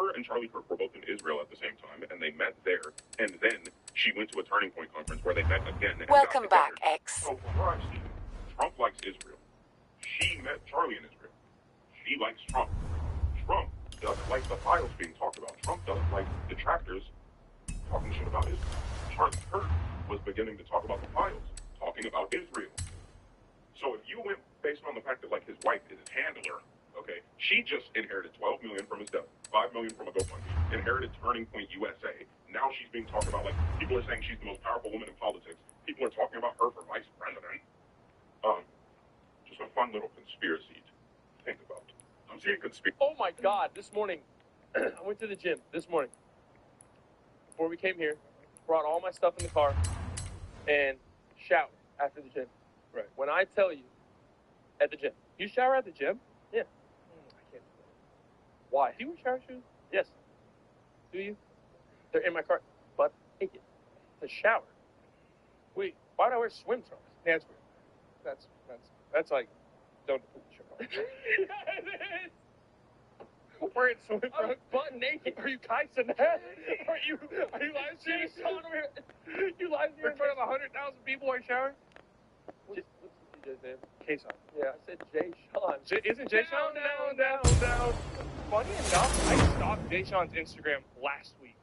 her and Charlie Kirk were both in Israel at the same time, and they met there, and then she went to a Turning Point conference where they met again. And Welcome back, X. So from what I've seen, Trump likes Israel. She met Charlie in Israel. She likes Trump. Trump doesn't like the files being talked about. Trump doesn't like detractors talking shit about Israel. Charlie Kirk was beginning to talk about the files, talking about Israel. So if you went based on the fact that, like, his wife is his handler, okay, she just inherited $12 million from his death, $5 million from a GoFundMe, inherited Turning Point USA. Now she's being talked about, like, people are saying she's the most powerful woman in politics. People are talking about her for vice president. Just a fun little conspiracy to think about. I'm seeing conspiracy. Oh my God, this morning, I went to the gym this morning. Before we came here, brought all my stuff in the car, and showered after the gym. Right. When I tell you, at the gym. You shower at the gym? Yeah. I can't do that. Why? Do you wear shower shoes? Yes. Do you? They're in my car. But take it. The shower. Wait, why do I wear swim trunks? Yeah, that's weird. That's like, don't put the shirt on. Wearing swim trunks? Butt naked. Are you Kyson? Are you live streaming? You live streaming in front of 100,000 people while you're showering? What's CJ's name? K-Son. Yeah, I said Jay Sean. Isn't Jay Sean down? Funny enough, I stalked Jay Sean's Instagram last week.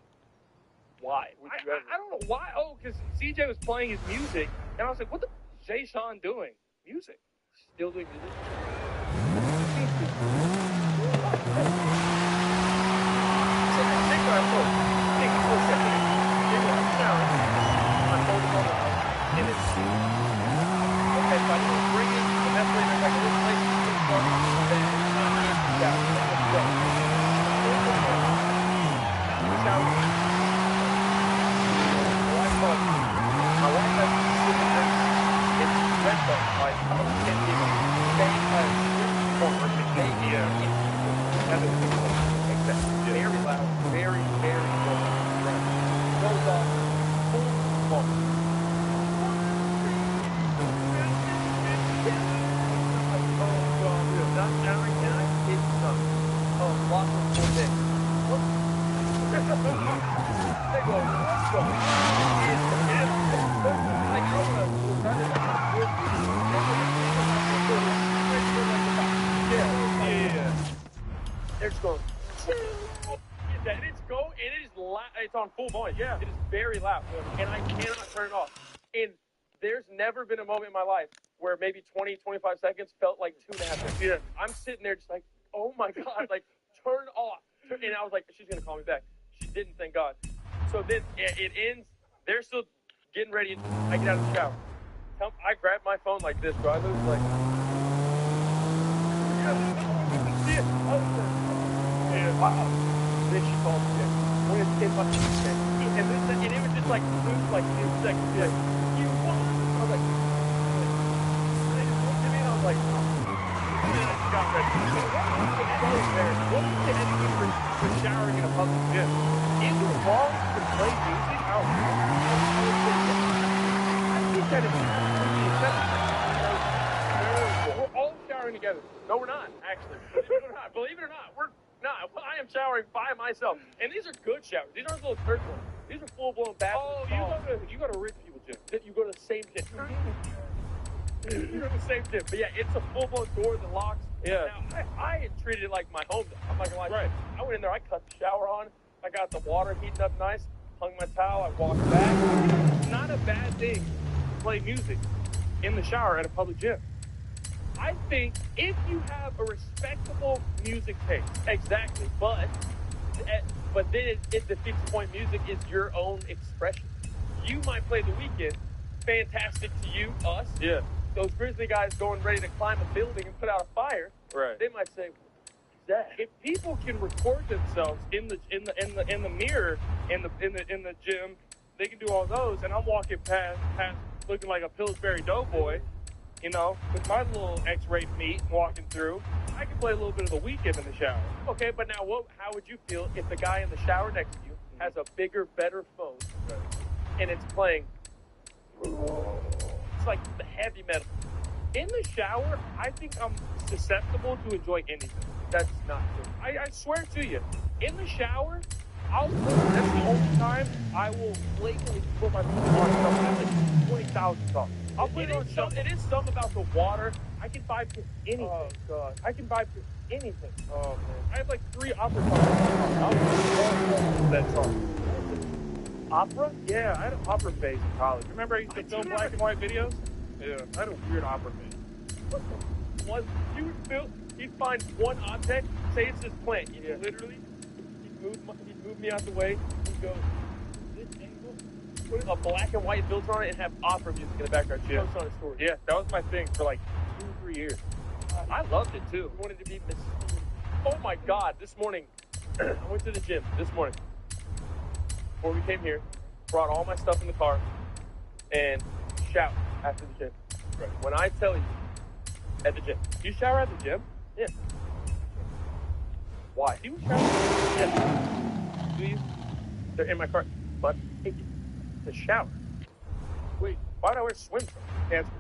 Why? I don't know why. Oh, because CJ was playing his music, and I was like, what the is Jay Sean doing? Music. Still doing music? Okay, so I need to bring in the ventilator back to this place, my wife has specific drinks. It's red bone. Like, I can't even say very loud, very, very loud. Right. Goes off full volume. Not showering, and I did some. Oh, lots of full dick. They go, let's go. Like, I don't know. They're just going. And it's on full volume. Yeah. It is very loud. And I cannot turn it off. And there's never been a moment in my life where maybe 20, 25 seconds felt like 2.5 seconds. Yeah. I'm sitting there just like, oh my God, like, turn off. And I was like, she's going to call me back. She didn't, thank God. So then it ends. They're still getting ready. I get out of the shower. I grab my phone like this, bro. I was like, yeah, wow. Then she called me again. When it's my and it was just like 2 seconds. Like, you won. I was like, and they just looked at me and I was like, and then I got ready. What do you say for showering in a public gym? Is it wrong to play music? I would say yes. I think that it's completely acceptable. We're all showering together. No, we're not, actually. Believe it or not, we're not. I am showering by myself. And these are good showers. These aren't those third ones. These are full-blown bathrooms. Oh, you go to rich people gym. You go to the same gym. You go to the same gym. But yeah, it's a full-blown door that locks. Yeah. Now, I had treated it like my home. I'm not going to lie. Right. I went in there. I cut the shower on. I got the water heating up nice. Hung my towel. I walked back. It's not a bad thing to play music in the shower at a public gym. I think if you have a respectable music taste, exactly, but then it defeats the point. Music is your own expression. You might play The Weeknd, fantastic to you, us. Yeah. Those Grizzly guys going ready to climb a building and put out a fire. Right. They might say, that if people can record themselves in the mirror in the gym, they can do all those. And I'm walking past looking like a Pillsbury Doughboy. You know, with my little X-ray meat walking through, I can play a little bit of The Weeknd in the shower. Okay, but now how would you feel if the guy in the shower next to you has a bigger, better phone, and it's playing, it's like the heavy metal. In the shower, I think I'm susceptible to enjoy anything. That's not true. I swear to you. In the shower, that's the only time I will blatantly put my music on something that's like 20,000 songs. I'll put it on something. It is something about the water. I can vibe to anything. Oh, God. I can vibe to anything. Oh, man. I have like 3 opera songs. I'll do that song. Opera? Yeah, I had an opera phase in college. Remember I used to film black and white videos? Yeah, I had a weird opera phase. He'd find one object, say it's this plant. Yeah. Literally, he'd move me out the way. He'd go this angle, put a black and white filter on it, and have opera music in the background. Yeah. Post on a story. Yeah, that was my thing for like 2-3 years. I loved it too. I wanted to be Oh my God! This morning, I went to the gym. This morning, before we came here, brought all my stuff in the car, and showered after the gym. Right. When I tell you, at the gym, you shower at the gym? Yeah. Why? Do you shower? Yes. Do you? They're in my car. But the shower. Wait, why do I wear swim trunks?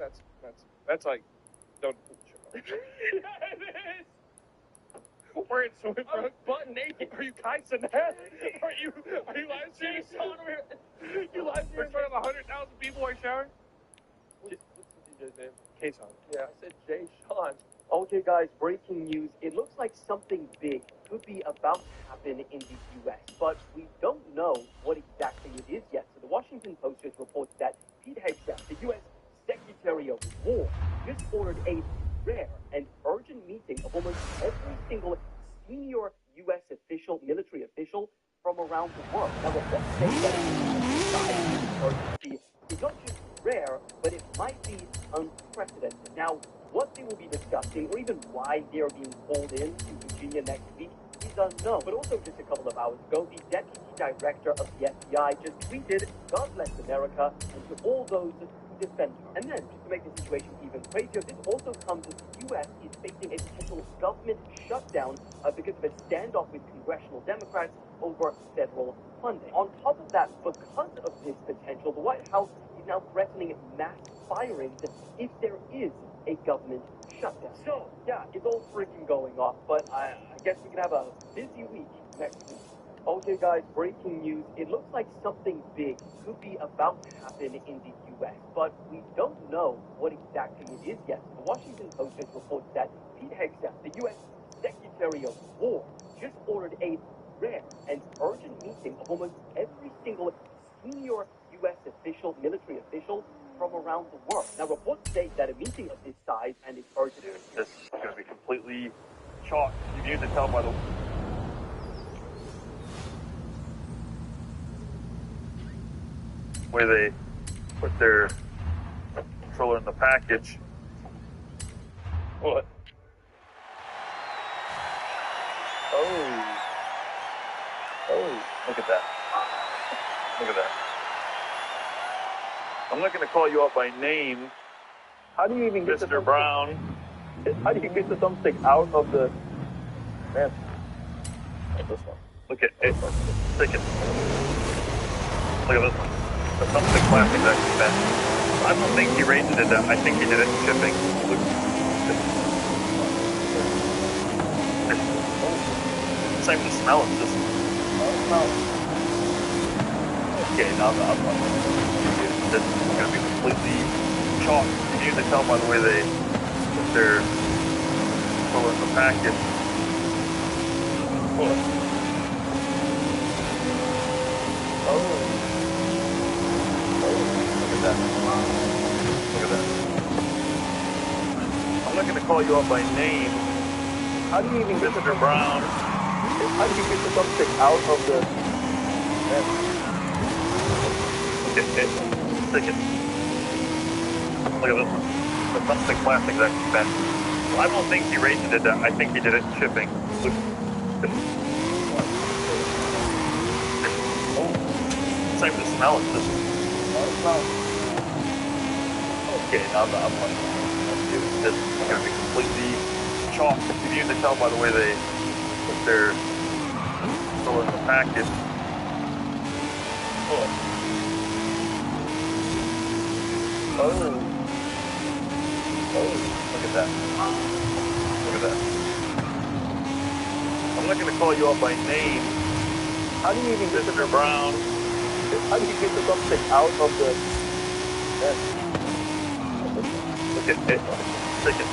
Answer. That's like, don't. Yeah, it is. Wearing swim trunks, butt naked. Are you Kyson? Are you live streaming? You live streaming in front of 100,000 people while showering? What's the DJ's name? Kason. Yeah, I said Jay Sean. Okay, guys, breaking news. It looks like something big could be about to happen in the U.S., but we don't know what exactly it is yet. So the Washington Post just reports that Pete Hegseth, the U.S. Secretary of War, just ordered a rare and urgent meeting of almost every single senior U.S. official, military official from around the world. Now, reports say that urgency is not just rare, but it might be unprecedented. Now, what they will be discussing, or even why they are being called in to Virginia next week, is unknown. But also just a couple of hours ago, the Deputy Director of the FBI just tweeted, "God bless America," and to all those who defend her. And then, just to make the situation even crazier, this also comes as the U.S. is facing a potential government shutdown because of a standoff with congressional Democrats over federal funding. On top of that, because of this potential, the White House is now threatening mass firings if there is a government shutdown. So, yeah, it's all freaking going off, but I guess we can have a busy week next week. Okay, guys, breaking news. It looks like something big could be about to happen in the U.S., but we don't know what exactly it is yet. The Washington Post just reports that Pete Hegseth, the U.S. Secretary of War, just ordered a rare and urgent meeting of almost every single senior U.S. official, military official, from around the world. Now, reports state that a meeting of this size and its urgent... This is going to be completely chalk. You can usually tell by the... way they put their controller in the package. What? Oh, look at that. Look at that. I'm not going to call you out by name. How do you even get Mr. Brown. How do you get the thumbstick out of the... Man. This one. Look at it. Stick it. Look at this one. The thumbstick plastic is actually bent. I don't think he rated it. I think he did it in shipping. Look. It's not even the smell. It's just... Okay, now this is going to be completely chalk. You can usually tell by the way they put their controller in the package. Oh, look at that. Look at that. I'm not going to call you out by name. how do you even get Mr. Brown. How do you get the thumbstick out of the... Man. Stick it. Look at this one. The thumbstick plastic is actually bent. I don't think he rated it. I think he did it in shipping. Look. It's not even the smell. It's just... Okay, now I'm like... This is going to be completely chalk. You can usually tell by the way they put their controller in the package. Oh, look at that. Look at that. I'm I'm looking to call you out by name. How do you even get Mr. Brown. How do you get the thumbstick out of the? Look at it. Stick it.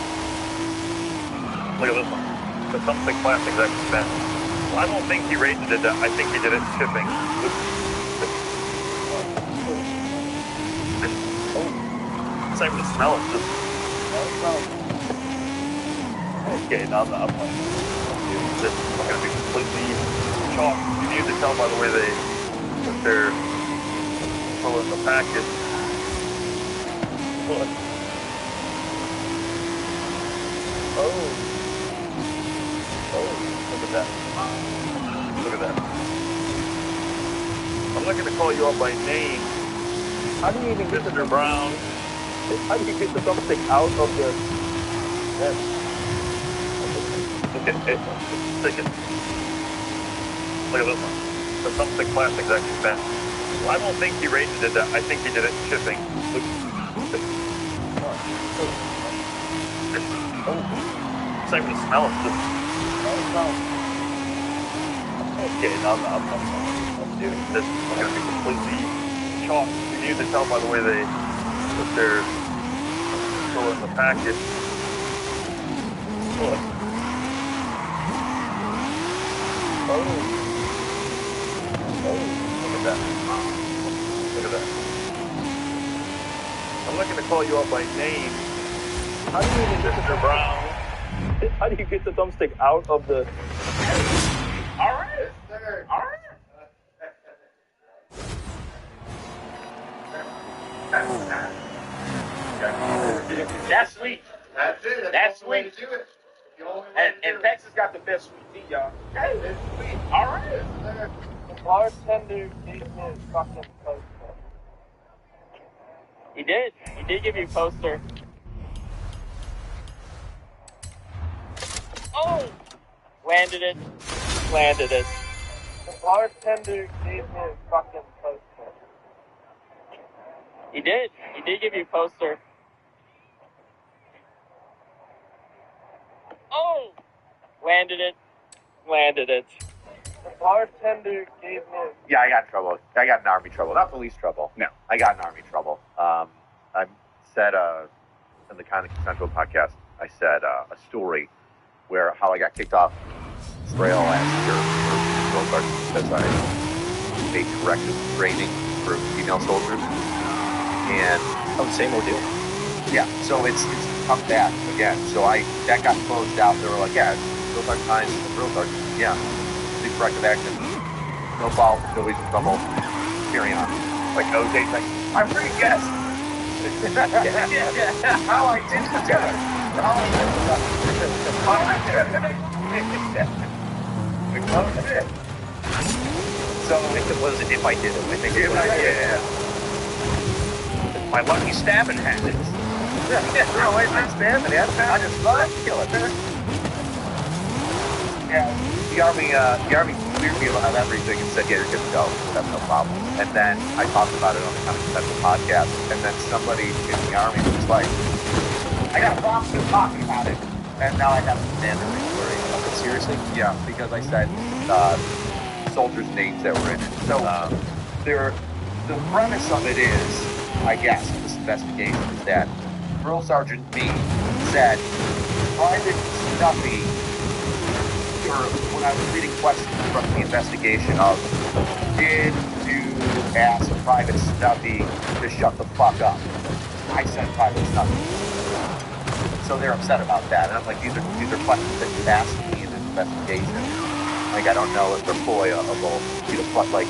Look at this one. The thumbstick plastic's actually bent. Well, I don't think he rated it. I think he did it shipping. It's not even the smell. It's just. Okay, now I'm like, this is going to be completely chalk. You need to tell by the way they're pulling the package. Look. Oh, look at that. Look at that. I'm looking to call you out by name. How do you even get Mr. Brown. How do you get the thumbstick out of the? Look at it. Stick it. Look at this one. The thumbstick plastic's actually bent. Well, I don't think he rated it. I think he did it shipping. Look. It's not even the smell. It's just. Okay, now I'm doing this. It's going to be completely chalk. You need to tell by the way they're pulling the package. Look. Look at that. Look at that. I'm looking to call you out by name. How do you even get Mr. Brown. How do you get the thumbstick out of the? All right, sir. All right. That's sweet. That's it. That's the only way sweet. to do it. The only way to And do Texas got the best sweet tea, y'all. it. It's sweet. All right. The bartender gave me a fucking poster. He did. He did give you a poster. Oh! Landed it. Landed it. The bartender gave me a fucking poster. He did. He did give you a poster. Oh! Landed it. Landed it. The bartender gave me a... Yeah, I got in trouble. I got in army trouble, not police trouble. No, I got in army trouble. I said in the Kind of Central podcast, I said a story where how I got kicked off trail last year for drill sergeant because I made corrective training for female soldiers. And same ordeal. yeah, so it's come back again. So that got closed out. They were like, yeah, drill sergeant time, drill sergeant, yeah, do corrective action, no fault, no reason trouble, carry on. Like OJ's like, I'm free guest. How I did it. How I did it. So I think it was if I did it. I think it was, yeah. My lucky stabbing habits. No, I stabbing it. I just love to kill it. Yeah, the army cleared me of everything and said, yeah, you're good to go. That's no problem. And then I talked about it on the Kind of Central podcast. And then somebody in the army was like, I got a problem with talking about it. And now I have to stand in the story. Seriously? Yeah, because I said soldiers' names that were in it. So the premise of it is, I guess, this investigation is that Drill Sergeant B said, Private Snuffy, when I was reading questions from the investigation of, did you ask Private Snuffy to shut the fuck up? I said Private Snuffy. So they're upset about that. And I'm like, these are questions that you asked me in an investigation. Like, I don't know if they're foilable. Like,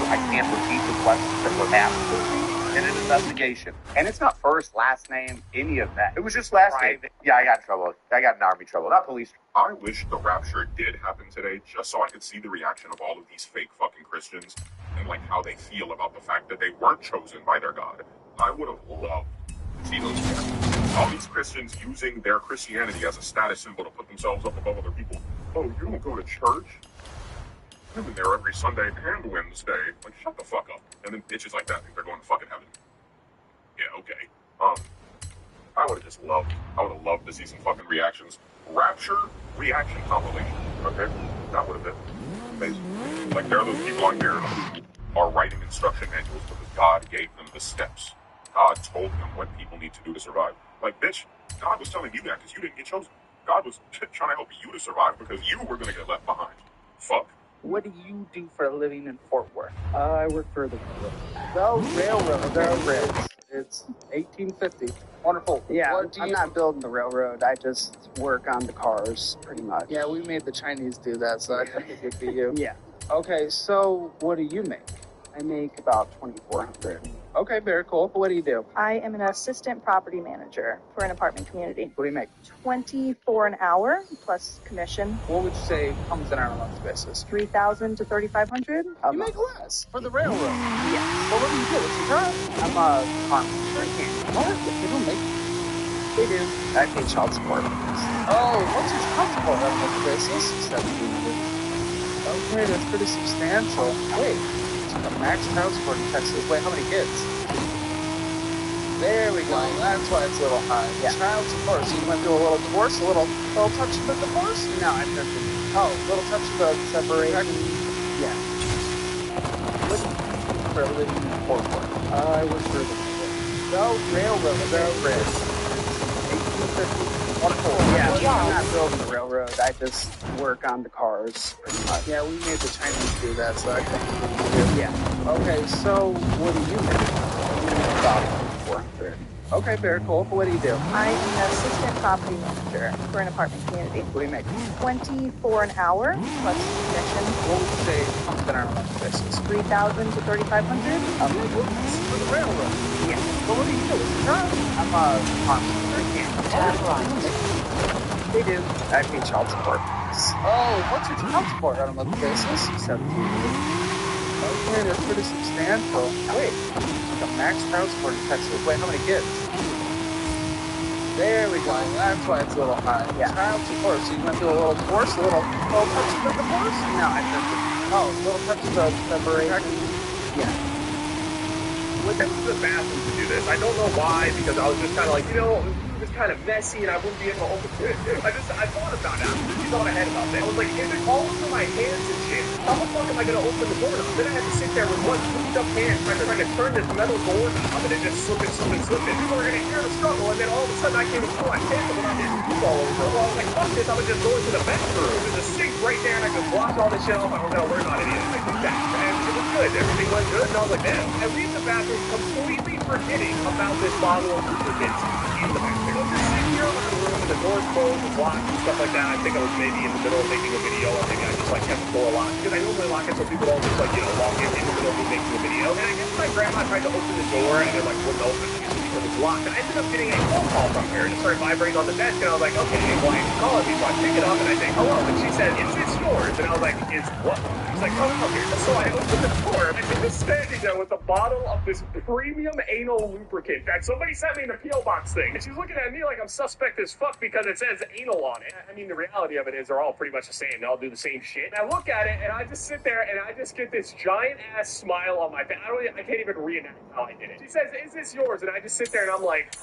I can't repeat the questions that were asked of me in an investigation. And it's not first, last name, any of that. It was just last name. Yeah, I got in trouble. I got in army trouble, not police. I wish the rapture did happen today, just so I could see the reaction of all of these fake fucking Christians and like how they feel about the fact that they weren't chosen by their God. I would have loved to see those reactions. All these Christians using their Christianity as a status symbol to put themselves up above other people. Oh, you don't go to church? I'm in there every Sunday and Wednesday. Like, shut the fuck up. And then bitches like that think they're going to fucking heaven. Yeah, okay. I would have loved to see some fucking reactions. Rapture reaction compilation. Okay? That would have been amazing. Like, there are those people on here who are writing instruction manuals because God gave them the steps. God told them what people need to do to survive. Like, bitch, God was telling you that because you didn't get chosen. God was trying to help you to survive because you were going to get left behind. Fuck. What do you do for a living in Fort Worth? I work for the railroad. It's 1850. Wonderful. Yeah, What do I'm you... not building the railroad. I just work on the cars, pretty much. Yeah, we made the Chinese do that, so I think it could be you. Yeah, Okay, so what do you make? I make about $2,400. Okay, very cool. What do you do? I am an assistant property manager for an apartment community. What do you make? $24 an hour plus commission. What would you say comes in on a monthly basis? $3,000 to $3,500. You make less for the railroad. Yeah, So what do you do? What's your job? I'm a farmer. What? They don't make... They do. I pay child support. Oh, what's your child support on a monthly basis? $1,700. Okay, that's pretty substantial. Wait, the max child support in Texas. Wait, how many kids? There we go. That's why it's a little high. Yeah. Child support. So you went through a little divorce, a little touch of the divorce? No, I've never been. Oh, a little touch of the Separation. Yeah. What do you do for a living in Fort Worth? I work for the railroad. 1850. Wonderful. Yeah, I'm not building the railroad. I just work on the cars, pretty much. Yeah, we made the Chinese do that, so I think we can do. Yeah. Okay, so what do you make? About $400. Okay, very cool. What do you do? I am an assistant property manager for an apartment community. What do you make? $24 an hour plus commission. What would you say comes in on a monthly basis? $3,000 to $3,500. For the railroad. Yeah. So what do you do? What's your job? I'm a farmer. They do. I pay child support. Oh, what's your child support on a monthly basis? $1,700. Okay, that's pretty substantial. Wait, the max child support in Texas. Wait, how many kids? There we go. That's why it's a little high. Yeah. Child support. So you went through a little divorce, a little touch of the divorce? No, I've never been. Oh, a little touch of the separation. Yeah. Went to the bathroom to do this. I don't know why, because I was just kind of like, it was kind of messy and I wouldn't be able to open it. I thought about it. I thought ahead about that. I was like, if it falls through my hands and shit, how the fuck am I going to open the door now? Then I had to sit there with one hooked up hand trying to turn this metal door knob and it just slipping. People are going to hear the struggle and then all of a sudden I came into my hand and I didn't poop all over. Well, I was like, fuck this, I'm going to just go into the bathroom. There's a sink right there and I can wash all this shit off. I don't know, we're not idiots. I did that. And it was good. Everything went good. And I was like, man, I leave the bathroom completely forgetting about this bottle of lubricant in the bathroom. I was just sitting here in the room and the door's closed and locked and stuff like that. I think I was maybe in the middle of making a video or maybe I just like kept the door locked. Because I normally lock it so people don't just like, log in the middle of me making a video. And I guess my grandma tried to open the door and it like wouldn't open because it was locked. And I ended up getting a phone call from her and it started vibrating on the desk and I was like, okay, well, she's calling me, so I pick it up and I say, hello. And she said, is this yours? And I was like, is what? She's like, come here. So I opened the door and she was standing there with a bottle of this premium anal lubricant that somebody sent me in the P.O. box thing. And she's looking at me like I'm suspect as fuck because it says anal on it. I mean, the reality of it is they're all pretty much the same. They all do the same shit. And I look at it and I just sit there and I just get this giant ass smile on my face. I can't even reenact how I did it. She says, is this yours? And I just sit there and I'm like,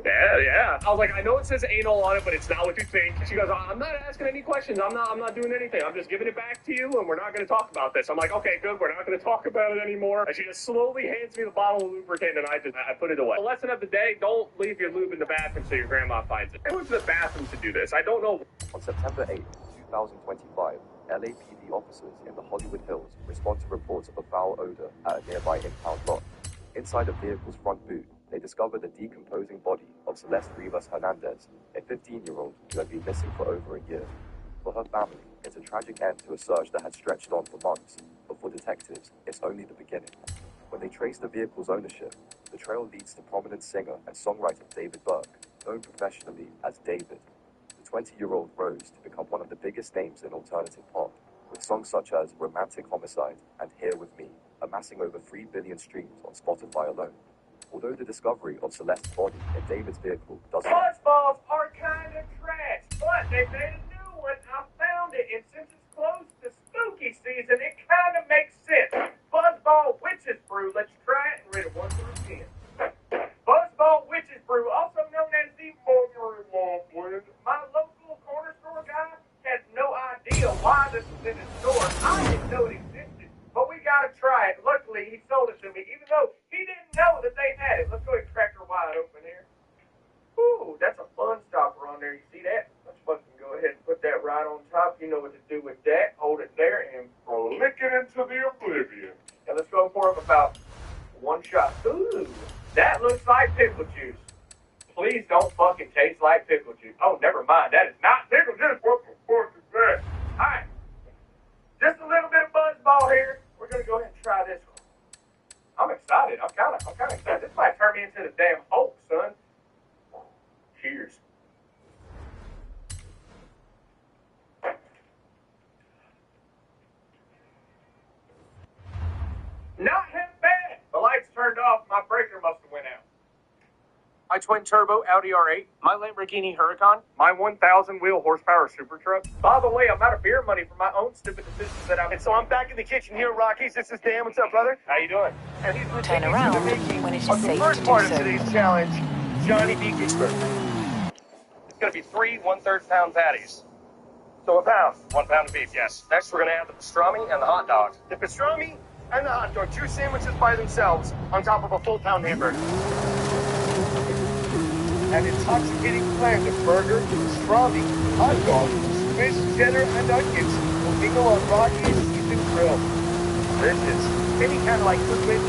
yeah. I was like, I know it says anal on it, but it's not what you think. She goes, I'm not asking any questions. I'm not doing anything. I'm just giving it back to you, and we're not going to talk about this. I'm like, okay, good. We're not going to talk about it anymore. And she just slowly hands me the bottle of lubricant, and I put it away. The lesson of the day, don't leave your lube in the bathroom so your grandma finds it. I went to the bathroom to do this. I don't know. On September 8, 2025, LAPD officers in the Hollywood Hills respond to reports of a foul odor at a nearby impound lot. Inside a vehicle's front boot, they discover the decomposing body of Celeste Rivas Hernandez, a 15-year-old who had been missing for over a year. For her family, it's a tragic end to a search that had stretched on for months, but for detectives, it's only the beginning. When they trace the vehicle's ownership, the trail leads to prominent singer and songwriter David Burke, known professionally as David. The 20-year-old rose to become one of the biggest names in alternative pop, with songs such as Romantic Homicide and Here With Me, amassing over 3 billion streams on Spotify alone. Although the discovery of Celeste's body in David's vehicle doesn't... Buzzballs are kind of trash, but they made a new one. I found it, and since it's close to spooky season, it kind of makes sense. Buzzball Witches Brew. Let's try it and rate it 1 through 10. Buzzball Witches Brew, also known as the Mother-in-Law blend. My local in the store. I didn't know it existed, but we gotta try it. Luckily, he sold it to me, even though he didn't know that they had it. Let's go ahead and crack her wide open here. Ooh, that's a fun stopper on there. You see that? Let's fucking go ahead and put that right on top. You know what to do with that. Hold it there and flick it into the oblivion. And let's go for him about one shot. Ooh, that looks like pickle juice. Please don't fucking taste like pickle juice. Oh, never mind. That is not pickle juice. What the fuck is that? Alright. Just a little bit of buzzball here. We're gonna go ahead and try this one. I'm excited. I'm kinda excited. This might turn me into the damn Hulk, son. Cheers. Not half bad. The lights turned off. My breaker must have went out. My twin-turbo Audi R8, my Lamborghini Huracan, my 1,000-wheel horsepower super truck. By the way, I'm out of beer money for my own stupid decisions that I'm... And so I'm back in the kitchen here, Rockies. This is Dan. What's up, brother? How you doing? And he's going to take me through the making when it is of the safe first to part do of so. today's challenge, Johnny B. Geesburger. It's going to be 3 1/3 pound patties. So a pound. 1 pound of beef, yes. Next, we're going to add the pastrami and the hot dogs. The pastrami and the hot dog, 2 sandwiches by themselves on top of a full pound hamburger. An intoxicating blend of burger, pastrami, hot dog, Swiss cheddar, and onions will mingle on Rocky's seasoned grill. Delicious. Any kind of like quick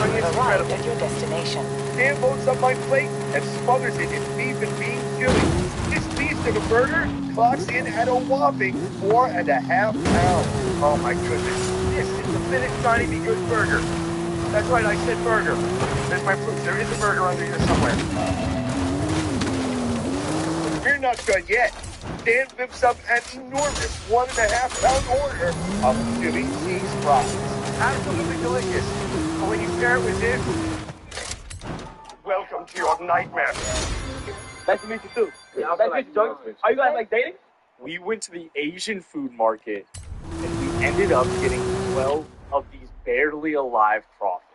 onions, Arrived incredible. at your destination. Dan loads up my plate and smothers it in beef and bean chili. This beast of a burger clocks in at a whopping 4.5 pounds. Oh my goodness. This is the finished Johnny B. Good burger. That's right, I said burger. There's my proof. There is a burger under here somewhere. We're not done yet. Dan whips up an enormous 1.5 pound order of chili cheese fries. Absolutely delicious. But when you pair it with this, welcome to your nightmare. Nice to meet you too. Nice to meet you, Doug. Are you guys like dating? We went to the Asian food market and we ended up getting 12 of these barely alive crawfish.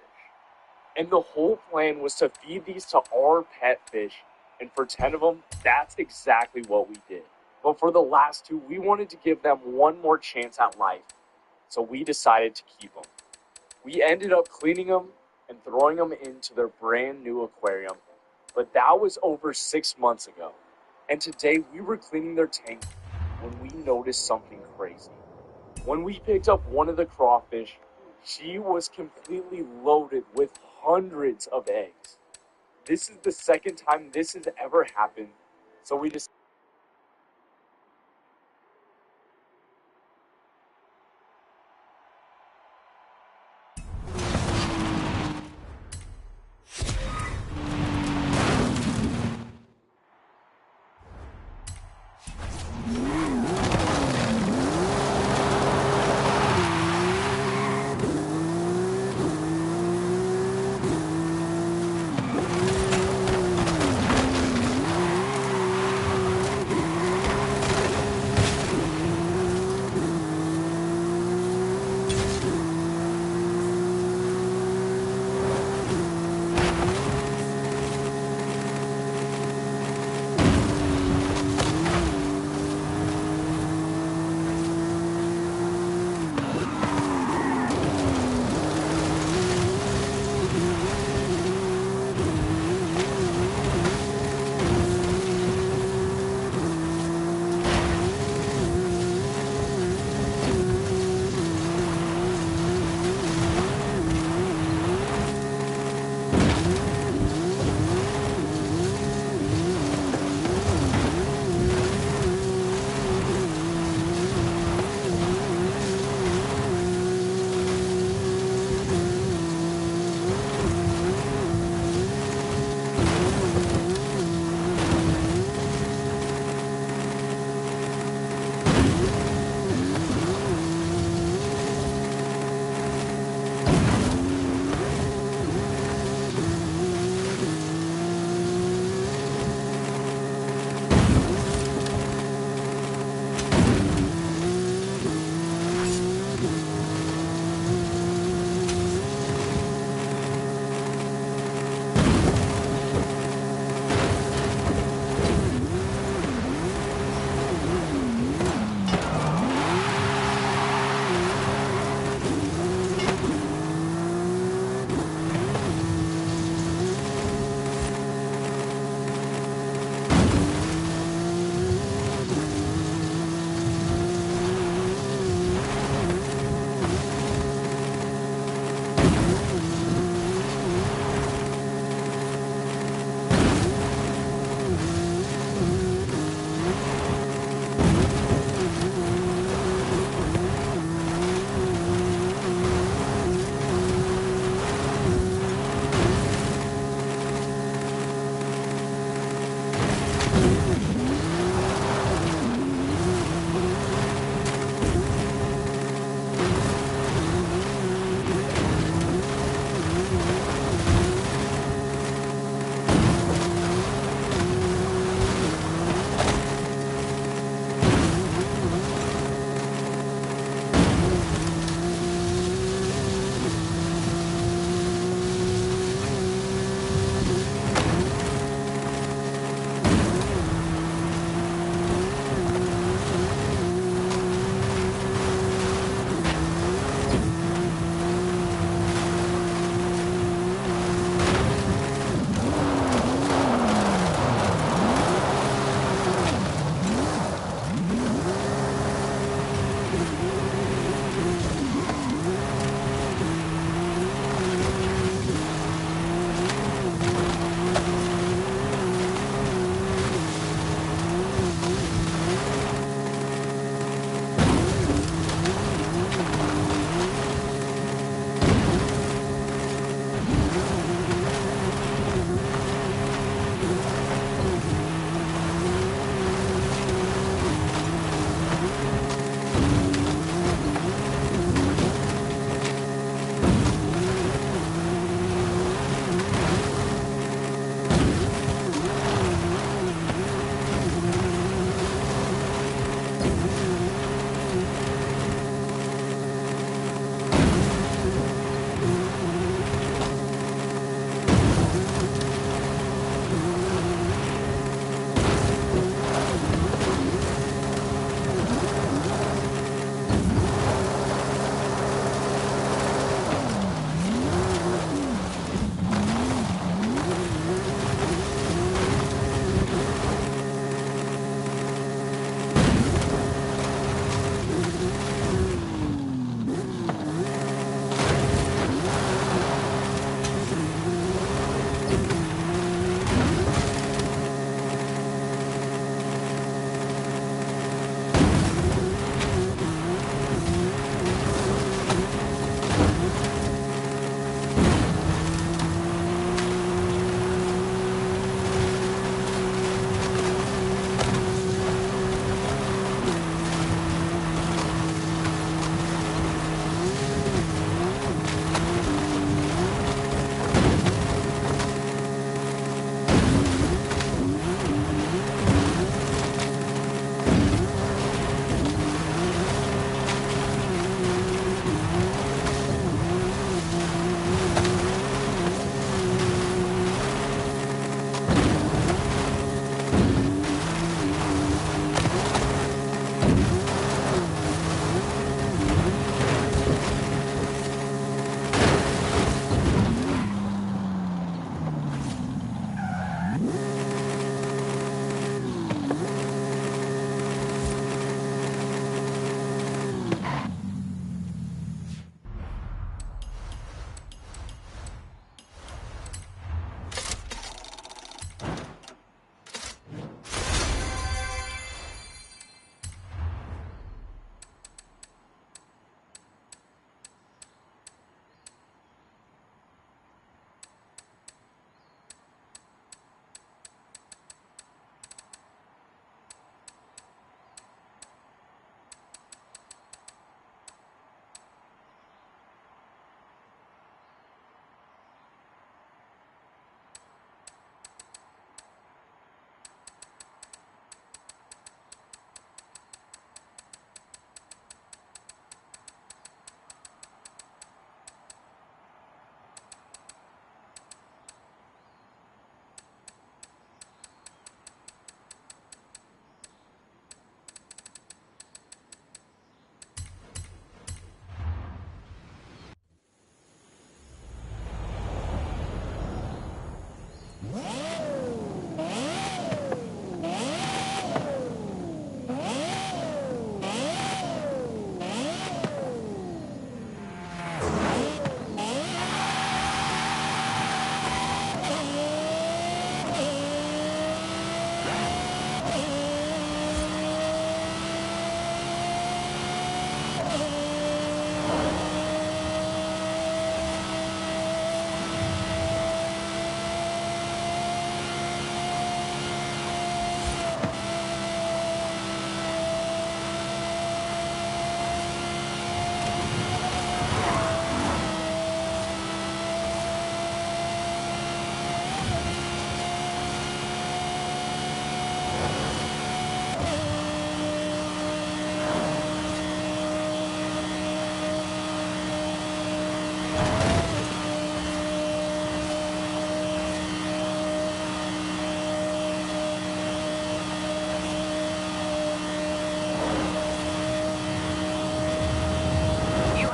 And the whole plan was to feed these to our pet fish. And for 10 of them, that's exactly what we did. But for the last 2, we wanted to give them one more chance at life. So we decided to keep them. We ended up cleaning them and throwing them into their brand new aquarium. But that was over 6 months ago. And today we were cleaning their tank when we noticed something crazy. When we picked up one of the crawfish, she was completely loaded with hundreds of eggs. This is the second time this has ever happened, so we decided.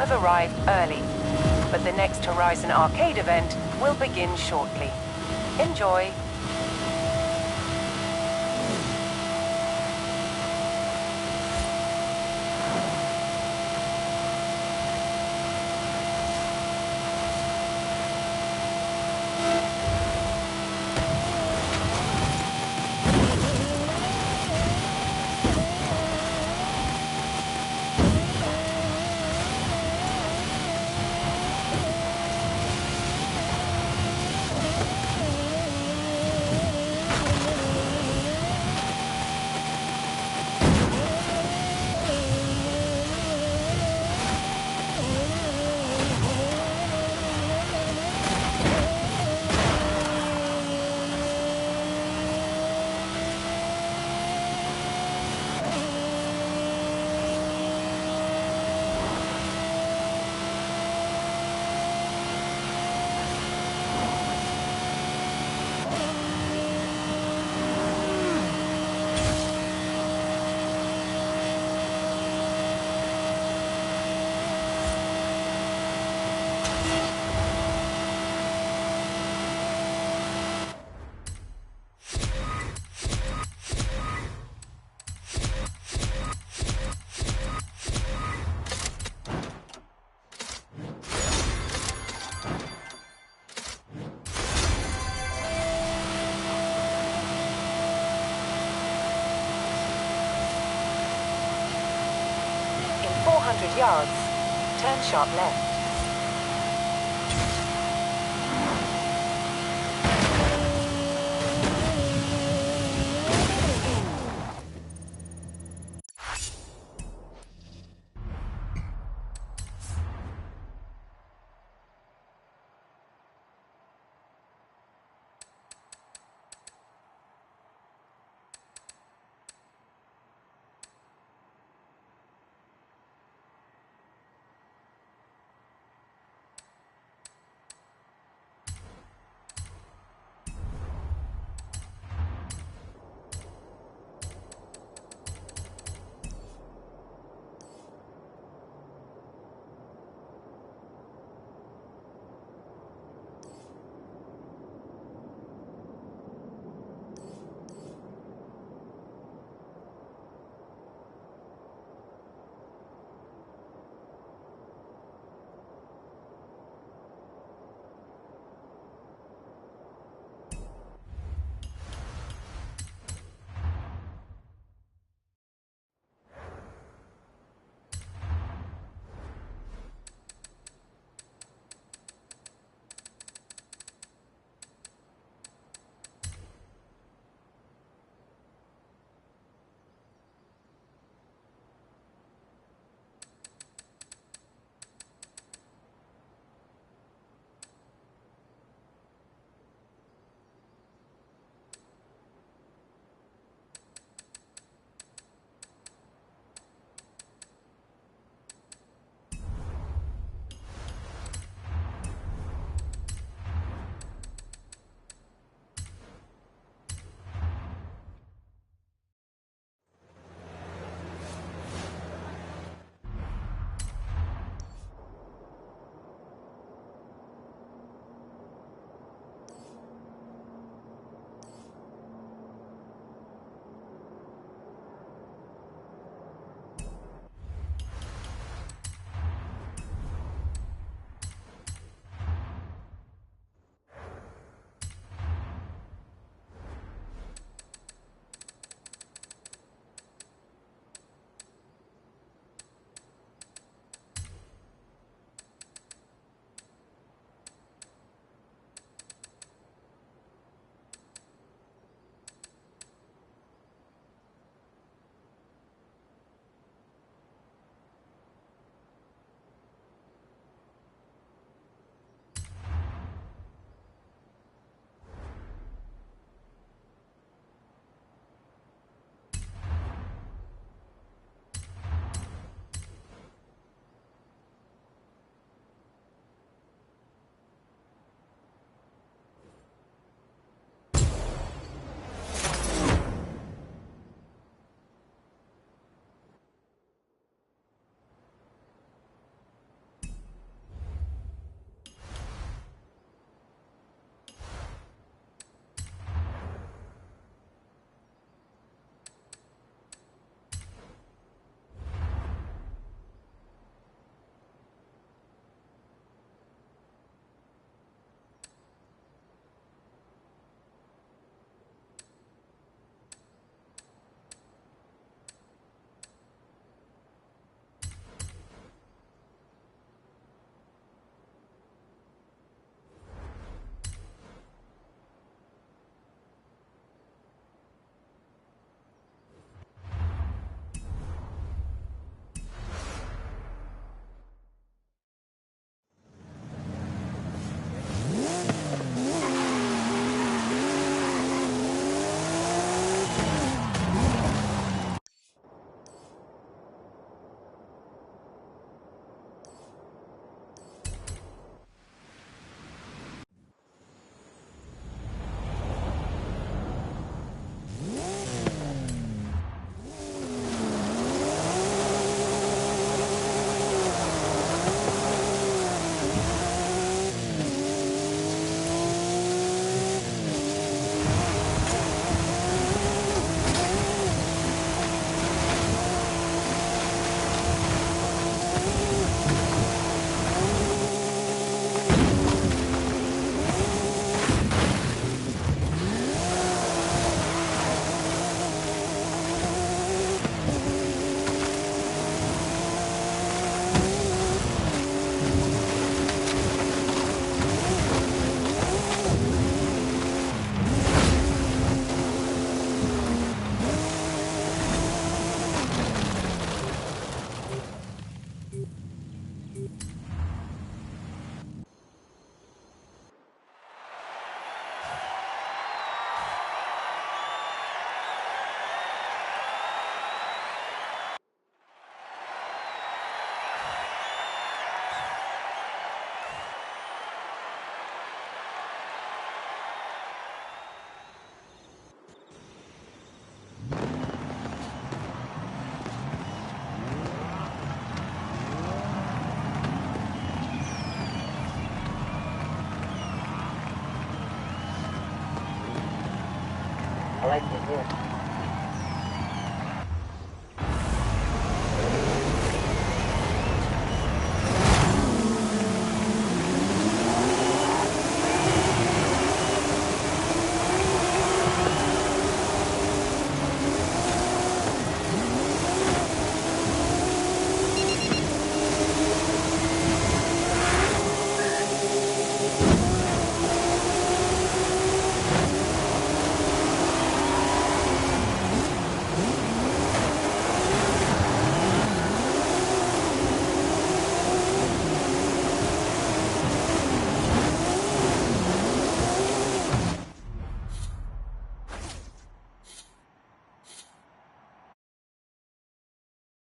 have arrived early, but the next Horizon Arcade event will begin shortly. Enjoy! In 400 yards, turn sharp left. like it here.